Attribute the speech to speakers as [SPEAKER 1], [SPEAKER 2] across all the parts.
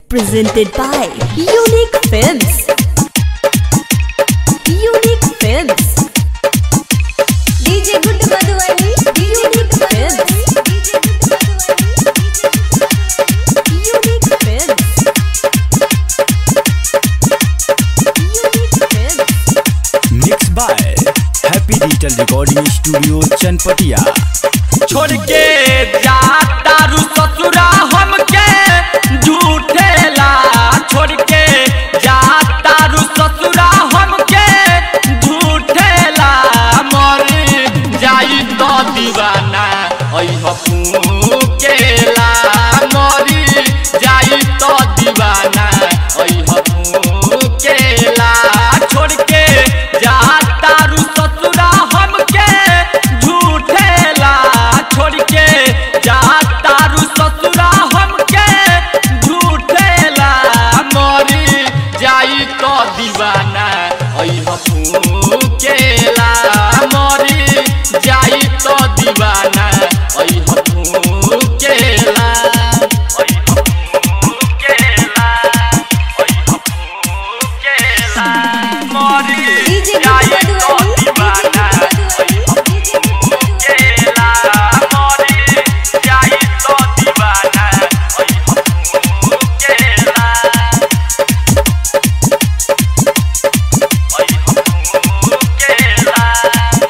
[SPEAKER 1] Presented by Unique Films. Unique Films. DJ Good Madhuvani. Unique Films. Unique Films. Unique Films.
[SPEAKER 2] Mixed by Happy Digital Recording Studio Chanpatia.
[SPEAKER 3] छोड़ के जाता रू ससुरा हमके झूठेला, छोड़ के जाता रू ससुरा हमके झूठेला, मर जाई तो दीवाना अइह फूकेला, मरी जाई तो दीवाना अइह फूकेला, छोड़ के जाता रू ससुरा हमके झूठेला, छोड़ के जाता रू ससुरा हमके झूठेला, मरी जाई तो दीवाना अइह फूकेला, मरी जाई तो दीवाना अइह फूकेला, अइह फूकेला, अइह फूकेला, मरी जाई तो दीवाना अइह फूकेला, मरी जाई तो दीवाना अइह फूकेला, अइह फूकेला,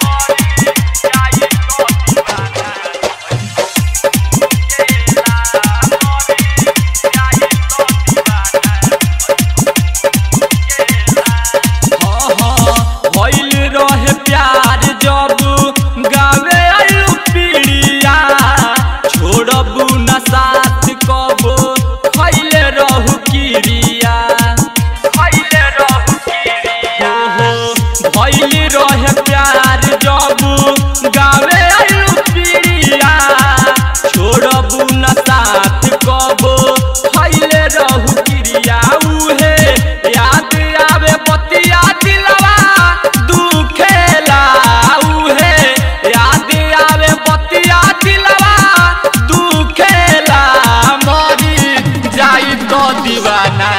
[SPEAKER 3] मरी जाई तो दीवाना भइल रहे प्यार जब गावे आलू पीड़िया, छोड़बू न साथ कबो खइले रहू किरिया, खइले रहू किरिया, भइल रहे प्यार जब गावे आलू पीड़िया, छोड़बू न साथ कबो खइले रहू किरिया, उहे याद आवे बतिया दिलवा दुखेला, उहे याद आवे बतिया दिलवा दुखेला, मरी जाई तो दीवाना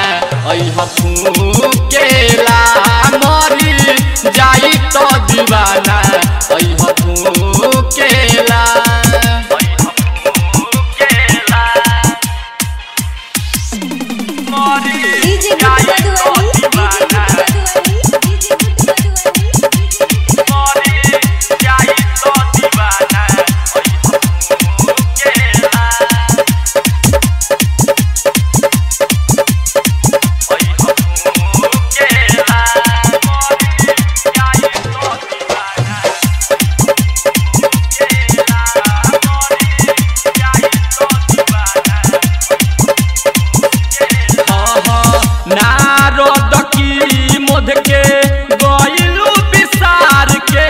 [SPEAKER 3] अइह फूकेला, मरी जाई तो दीवाना अइह फूकेला, अइह फूकेला, मरी जाई तो दीवाना, मरी जाई तो दीवाना अइह फूकेला, अइह फूकेला, मरी जाई तो दीवाना, मरी जाई तो दीवाना, नारद की मोध के गइलू विसार के,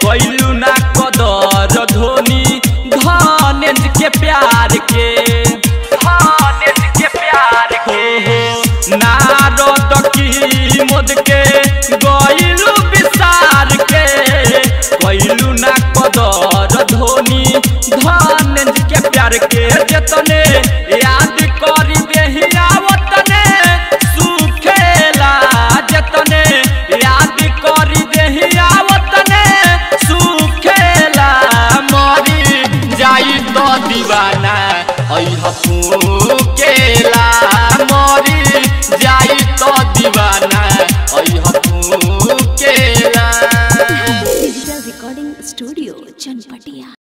[SPEAKER 3] गइलू ना कदर धोनी धनेज के प्यार के, धनेज के प्यार के, नारद की मोध के गइलू विसार के, गइलू ना कदर धोनी धनेज के प्यार के, जतने याद करी देहिया वतने सुखेला, जतने याद करी देहिया वतने सुखेला, मरी जाई तो दीवाना अइह फूकेला,